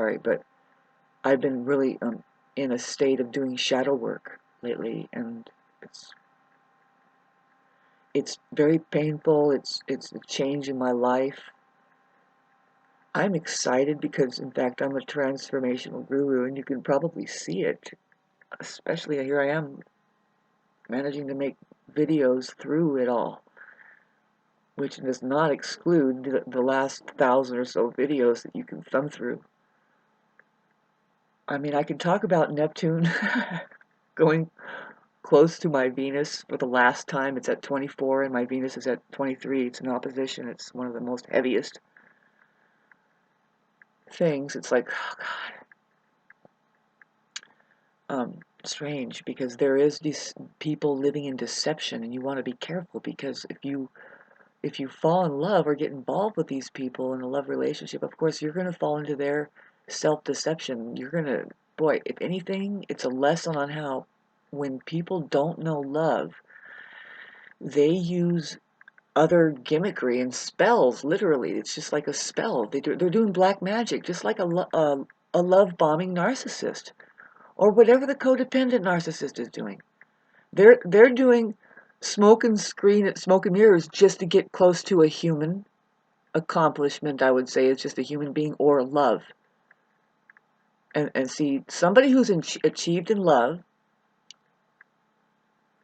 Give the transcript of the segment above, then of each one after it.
sorry, but I've been really in a state of doing shadow work lately, and it's very painful. It's a change in my life. I'm excited because, in fact, I'm a transformational guru, and you can probably see it. Especially here I am managing to make videos through it all, which does not exclude the last 1,000 or so videos that you can thumb through. I mean, I can talk about Neptune going close to my Venus for the last time. It's at 24 and my Venus is at 23. It's in opposition. It's one of the most heaviest things. It's like, oh God. Strange, because there is these people living in deception, and you want to be careful, because if you fall in love or get involved with these people in a love relationship, of course you're going to fall into their self-deception. You're going to, boy, if anything, it's a lesson on how when people don't know love, they use other gimmickry and spells. Literally, it's just like a spell. They're doing black magic, just like a love bombing narcissist, or whatever the codependent narcissist is doing. They're doing smoke and mirrors just to get close to a human accomplishment. I would say it's just a human being or love. And see, somebody who's achieved in love.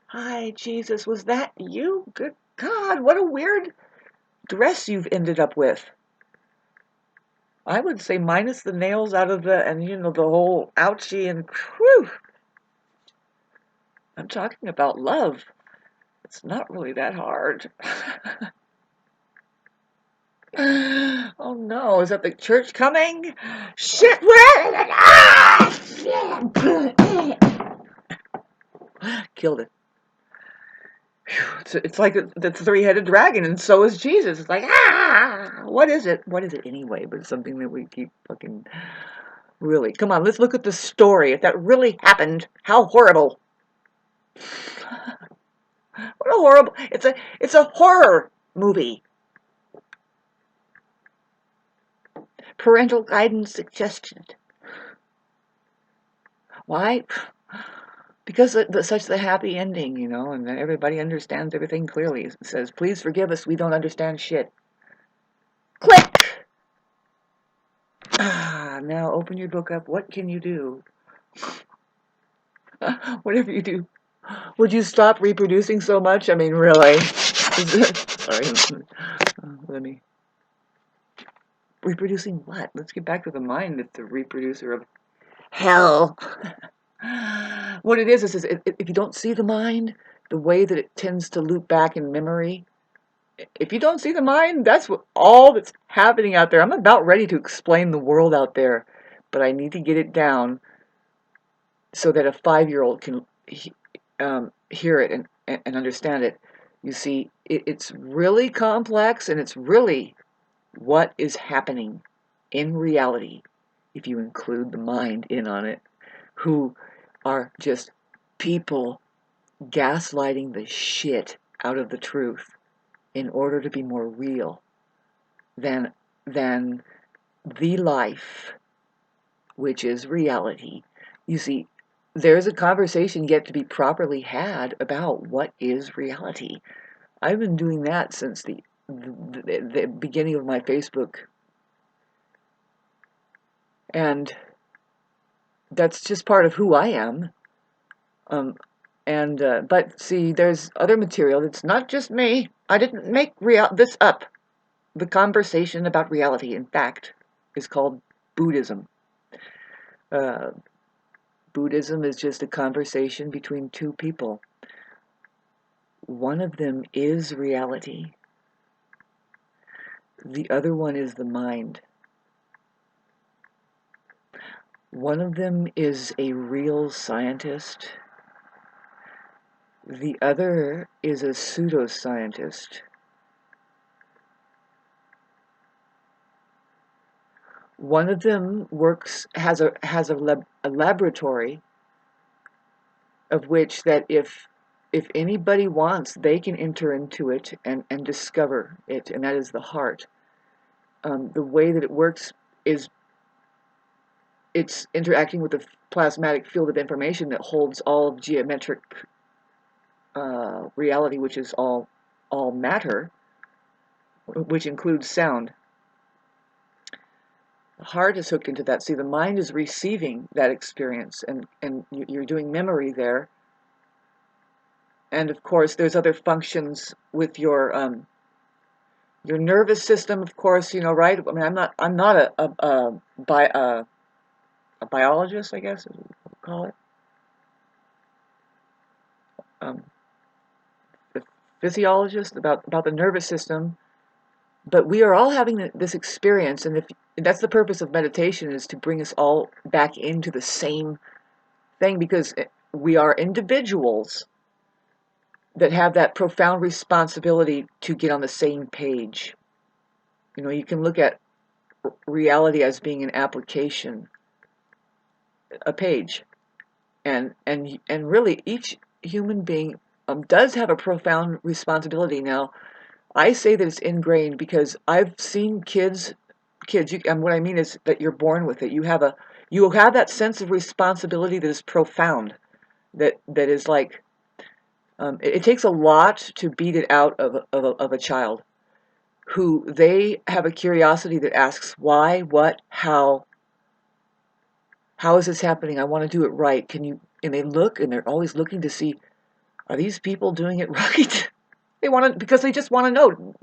Hi, Jesus, was that you? Good God, what a weird dress you've ended up with. I would say minus the nails out of and the whole ouchie and whew. I'm talking about love. It's not really that hard. Oh no, is that the church coming? Shit, where is it? Killed it. It's like the three-headed dragon, and so is Jesus. It's like, what is it? What is it anyway? But it's something that we keep fucking, really. Come on, let's look at the story. If that really happened, how horrible. What a horrible, it's a horror movie. Parental guidance suggested. Why? Because such the happy ending, and everybody understands everything clearly. It says, please forgive us, we don't understand shit. Click! Now open your book up. What can you do? Whatever you do. Would you stop reproducing so much? I mean, really? Sorry. Let me... Reproducing what? Let's get back to the mind that's the reproducer of hell. What it is if you don't see the mind, the way that it tends to loop back in memory, if you don't see the mind, that's all that's happening out there. I'm about ready to explain the world out there, but I need to get it down so that a 5-year-old can hear it and understand it. You see, it's really complex, and it's really what is happening in reality if you include the mind in on it, who are just people gaslighting the shit out of the truth in order to be more real than the life, which is reality. You see, there's a conversation yet to be properly had about what is reality. I've been doing that since the beginning of my Facebook, and that's just part of who I am. But see, there's other material. It's not just me. I didn't make this up. The conversation about reality, in fact, is called Buddhism. Buddhism is just a conversation between two people. One of them is reality. The other one is the mind. One of them is a real scientist. The other is a pseudoscientist. One of them has a laboratory of which that if anybody wants, they can enter into it and discover it, and that is the heart. The way that it works is it's interacting with the plasmatic field of information that holds all geometric reality, which is all matter, which includes sound. The heart is hooked into that. See, the mind is receiving that experience, and you're doing memory there. And of course, there's other functions with your nervous system. Of course, you know, right? I mean, I'm not a biologist, I guess we'll call it. The physiologist about the nervous system. But we are all having this experience, and that's the purpose of meditation, is to bring us all back into the same thing, because we are individuals that have that profound responsibility to get on the same page. You know, you can look at reality as being an application, a page, and really each human being does have a profound responsibility. Now, I say that it's ingrained because I've seen kids, and what I mean is that you're born with it. You have that sense of responsibility that is profound, that is like, it takes a lot to beat it out of a child, who they have a curiosity that asks why, what, how is this happening? I want to do it right. Can you? And they look, and they're always looking to see, are these people doing it right? Because they just want to know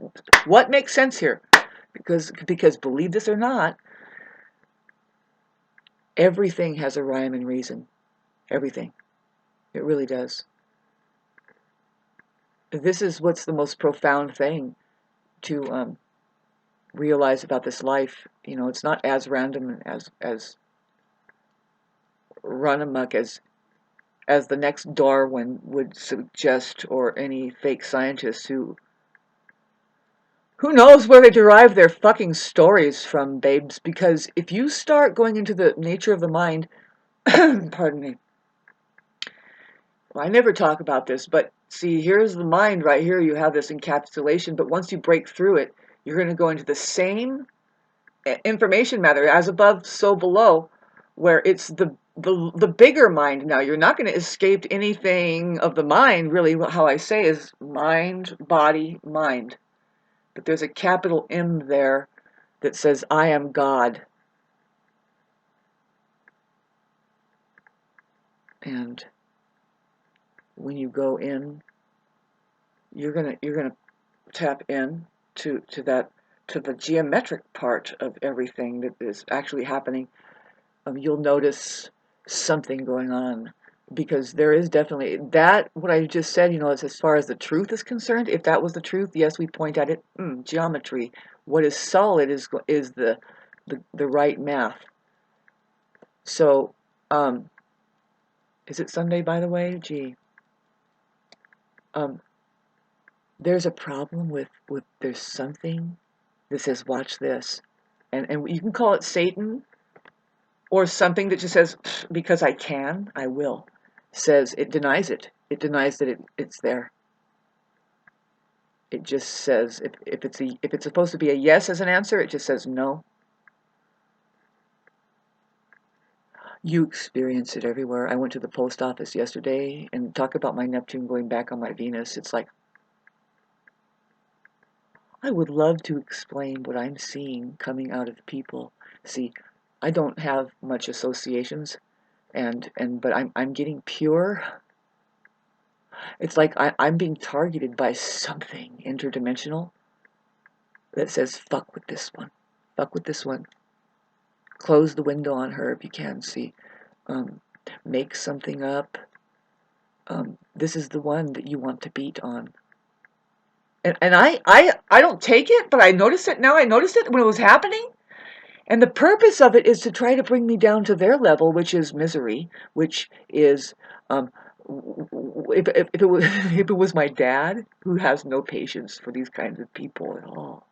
what makes sense here. Because believe this or not, everything has a rhyme and reason. Everything. It really does. This is what's the most profound thing to realize about this life. You know, it's not as random and as run amok as the next Darwin would suggest, or any fake scientists who knows where they derive their fucking stories from, babes. Because if you start going into the nature of the mind, pardon me, well, I never talk about this, but see, here's the mind right here. You have this encapsulation, but once you break through it, you're going to go into the same information matter, as above, so below, where it's the bigger mind. Now, you're not going to escape anything of the mind, really. How I say is mind, body, mind. But there's a capital M there that says, I am God. And when you go in, you're gonna tap in to the geometric part of everything that is actually happening. You'll notice something going on, because there is definitely that, what I just said, you know, as far as the truth is concerned. If that was the truth, yes, we point at it. Geometry. What is solid is the right math. So, is it Sunday, by the way? Gee. There's a problem with there's something that says, watch this. And you can call it Satan, or something that just says, because I can, I will. Says, it denies it. It denies that it's there. It just says, if it's supposed to be a yes as an answer, it just says no. You experience it everywhere. I went to the post office yesterday, and talk about my Neptune going back on my Venus. It's like, I would love to explain what I'm seeing coming out of people. See, I don't have much associations, but I'm getting pure. It's like I'm being targeted by something interdimensional that says, fuck with this one. Fuck with this one. Close the window on her if you can. See, make something up. This is the one that you want to beat on. And I don't take it, but I notice it now. I noticed it when it was happening. And the purpose of it is to try to bring me down to their level, which is misery, which is, if it was my dad, who has no patience for these kinds of people at all,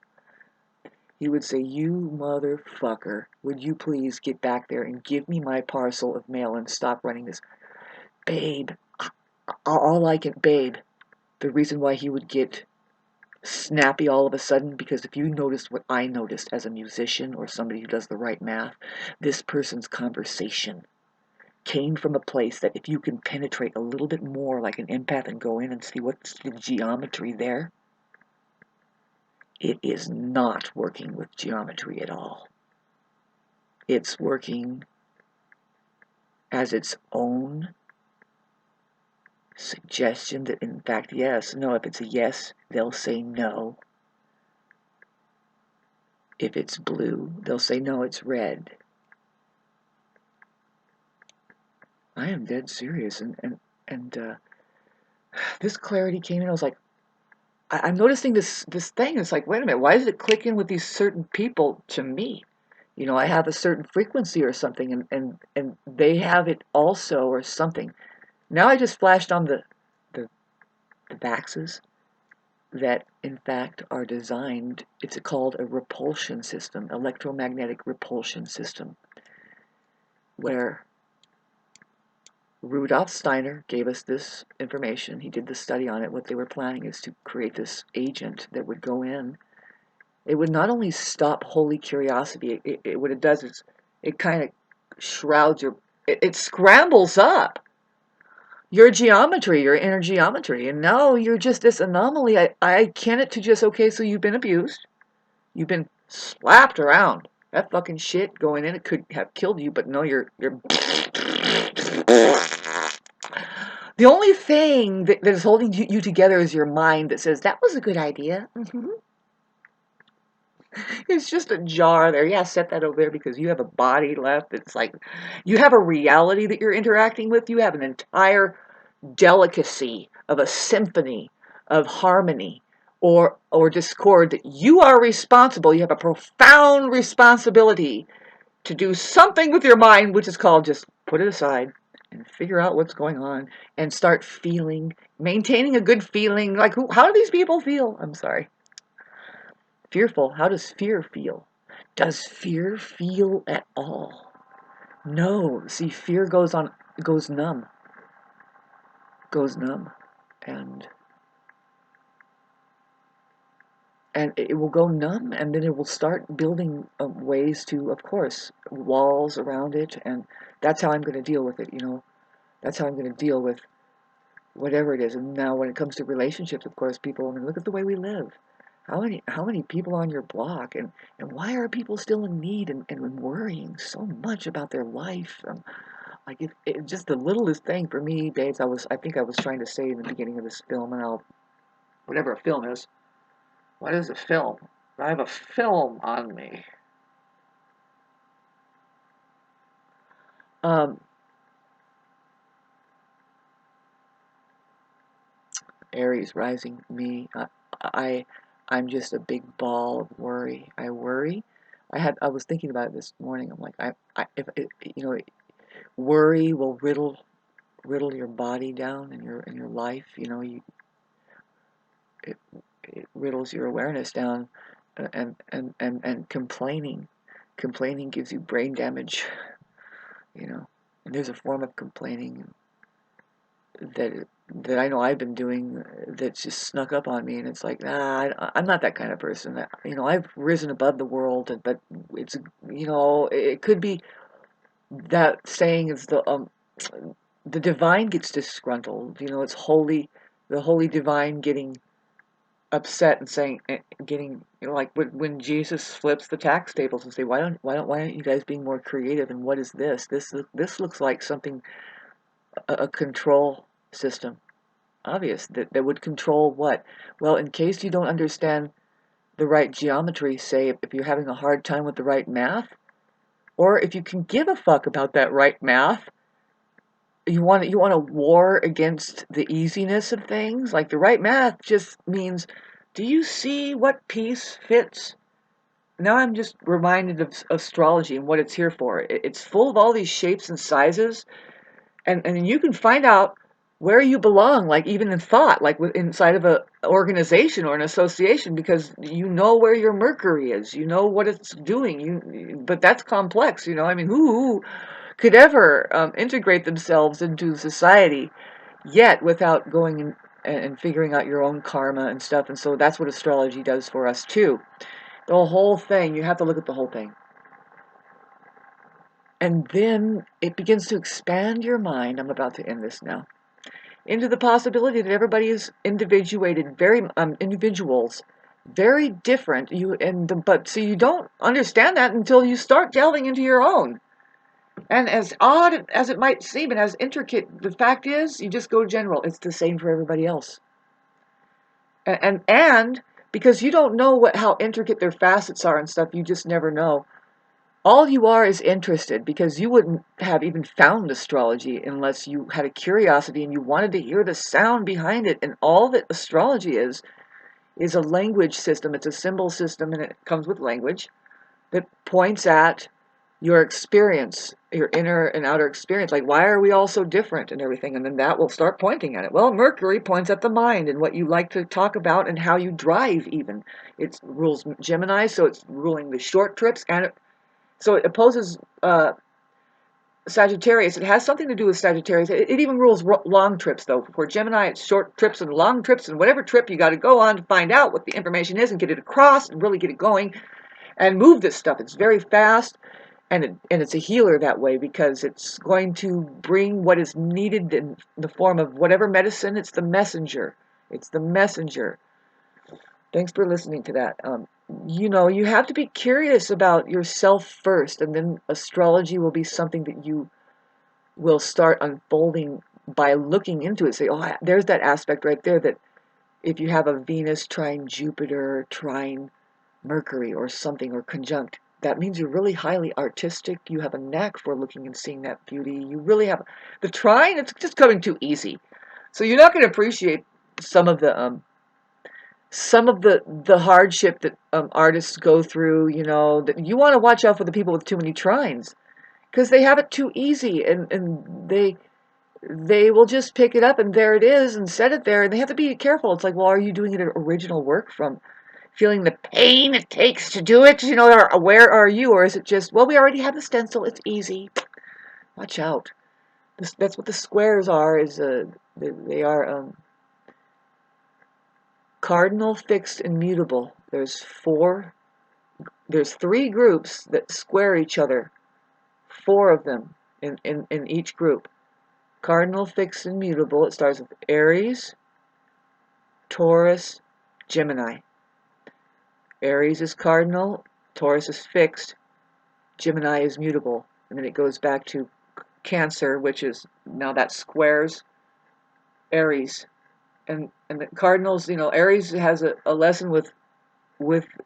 he would say, you motherfucker, would you please get back there and give me my parcel of mail and stop running this? Babe, all I can, babe. The reason why he would get snappy all of a sudden, because if you noticed what I noticed as a musician or somebody who does the right math, this person's conversation came from a place that if you can penetrate a little bit more like an empath and go in and see what's the geometry there, it is not working with geometry at all. It's working as its own suggestion that, in fact, yes, no, if it's a yes, they'll say no. If it's blue, they'll say no, it's red. I am dead serious. And this clarity came in. I was like, I'm noticing this thing. It's like, wait a minute, why does it click in with these certain people to me? You know, I have a certain frequency or something, and they have it also or something. Now I just flashed on the Vaxes that in fact are designed, it's called a repulsion system, electromagnetic repulsion system, where Rudolf Steiner gave us this information. He did the study on it. What they were planning is to create this agent that would go in. It would not only stop holy curiosity, what it does is it kind of shrouds it scrambles up your geometry, your inner geometry. And now you're just this anomaly. I akin it to just, okay, so you've been abused. You've been slapped around. That fucking shit going in, it could have killed you, but no, you're the only thing that is holding you together is your mind that says, that was a good idea. It's just a jar there. Yeah, set that over there because you have a body left. It's like you have a reality that you're interacting with. You have an entire delicacy of a symphony of harmony or discord that you are responsible. You have a profound responsibility to do something with your mind, which is called just put it aside and figure out what's going on and start feeling, maintaining a good feeling. Like, how do these people feel? I'm sorry. Fearful. How does fear feel? Does fear feel at all? No. See, fear goes numb. Goes numb. And it will go numb, and then it will start building ways to, of course, walls around it, and that's how I'm going to deal with it, you know. That's how I'm going to deal with whatever it is. And now when it comes to relationships, of course, people, I mean, look at the way we live. How many people on your block, and why are people still in need and worrying so much about their life? Like it just the littlest thing for me, babes. I think I was trying to say in the beginning of this film, and whatever a film is. What is a film? I have a film on me. Um, Aries rising me. I I'm just a big ball of worry. I worry. I was thinking about it this morning. I'm like if you know, worry will riddle your body down in your life. You know, it, it riddles your awareness down, and complaining gives you brain damage. You know, and there's a form of complaining that I know I've been doing that's just snuck up on me, and it's like, nah, I'm not that kind of person. You know, I've risen above the world, but it's, you know, it could be that saying is the divine gets disgruntled. You know, it's the holy divine getting upset and saying, getting, you know, like when Jesus flips the tax tables and say, why aren't you guys being more creative? And what is this? This looks like something, a control system. Obvious that would control what? Well, in case you don't understand the right geometry, say if you're having a hard time with the right math, or if you can give a fuck about that right math, you want a war against the easiness of things. Like the right math just means, do you see what piece fits? Now I'm just reminded of astrology and what it's here for. It's full of all these shapes and sizes, and you can find out where you belong, like even in thought, like inside of a organization or an association, because you know where your Mercury is, you know what it's doing. But that's complex, you know. I mean, who could ever integrate themselves into society yet without going and figuring out your own karma and stuff. And so that's what astrology does for us too. The whole thing, you have to look at the whole thing. And then it begins to expand your mind. I'm about to end this now. Into the possibility that everybody is individuated, very individuals, very different. But so you don't understand that until you start delving into your own. And as odd as it might seem, and as intricate, the fact is, you just go general. It's the same for everybody else. And because you don't know how intricate their facets are and stuff, you just never know. All you are is interested, because you wouldn't have even found astrology unless you had a curiosity and you wanted to hear the sound behind it. And all that astrology is a language system. It's a symbol system, and it comes with language that points at your experience, your inner and outer experience. Like, why are we all so different and everything? And then that will start pointing at it. Well, Mercury points at the mind and what you like to talk about and how you drive even. It rules Gemini, so it's ruling the short trips, and so it opposes Sagittarius. It has something to do with Sagittarius. It even rules long trips, though. For Gemini, it's short trips and long trips, and whatever trip you got to go on to find out what the information is and get it across and really get it going and move this stuff. It's very fast, and it's a healer that way, because it's going to bring what is needed in the form of whatever medicine. It's the messenger. It's the messenger. Thanks for listening to that. You have to be curious about yourself first, and then astrology will be something that you will start unfolding by looking into it. Say, oh, there's that aspect right there, that if you have a Venus trine Jupiter, trine Mercury or something, or conjunct, that means you're really highly artistic. You have a knack for looking and seeing that beauty. You really have the trine. It's just coming too easy, so you're not going to appreciate some of the hardship that artists go through. That you want to watch out for the people with too many trines, because they have it too easy, and they will just pick it up and there it is and set it there, and they have to be careful. It's like, well, are you doing it original work from feeling the pain it takes to do it? Or where are you? Or is it just, well, we already have the stencil, it's easy. Watch out. That's what the squares are. They are cardinal, fixed, and mutable. There's 3 groups that square each other. 4 of them in each group. Cardinal, fixed, and mutable. It starts with Aries, Taurus, Gemini. Aries is cardinal, Taurus is fixed, Gemini is mutable. And then it goes back to Cancer, which is, now that squares Aries. And the cardinals, Aries has a lesson with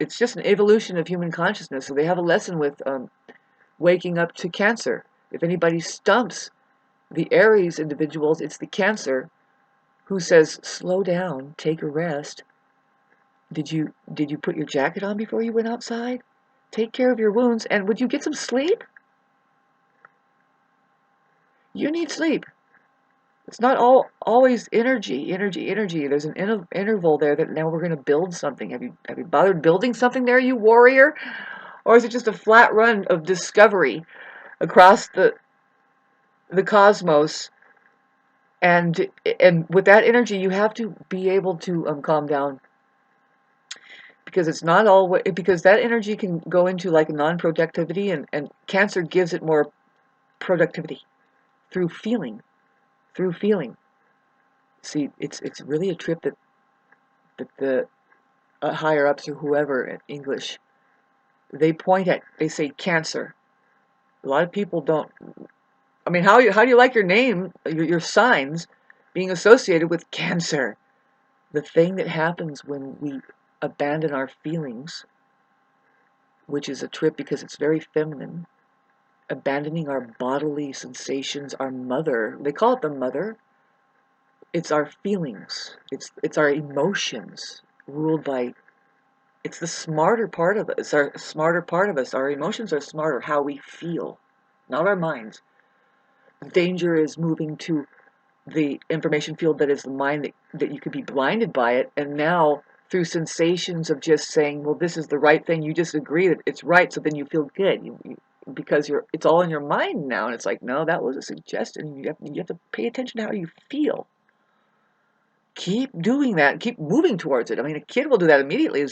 it's just an evolution of human consciousness. So they have a lesson with waking up to Cancer. If anybody stumps the Aries individuals, it's the Cancer who says, slow down, take a rest. Did you put your jacket on before you went outside? Take care of your wounds, and would you get some sleep? You need sleep. It's not always energy. There's an interval there that now we're going to build something. Have you bothered building something there, you warrior? Or is it just a flat run of discovery across the cosmos? And with that energy, you have to be able to calm down. Because it's not always, because that energy can go into like a non-productivity, and Cancer gives it more productivity through feeling. See, it's really a trip that the higher ups, or whoever in English, they point at. They say Cancer. A lot of people don't. I mean, how do you like your name, your signs being associated with Cancer? The thing that happens when we abandon our feelings, which is a trip because it's very feminine, abandoning our bodily sensations, our mother, they call it the mother. It's our feelings. It's our emotions ruled by, it's the smarter part of us. It's our smarter part of us. Our emotions are smarter, how we feel, not our minds. Danger is moving to the information field that is the mind, that you could be blinded by it, and now through sensations of just saying, well, this is the right thing, you just agree that it's right, so then you feel good. Because it's all in your mind now, and it's like, no, that was a suggestion. You have to pay attention to how you feel. keep doing that, keep moving towards it. I mean, a kid will do that immediately.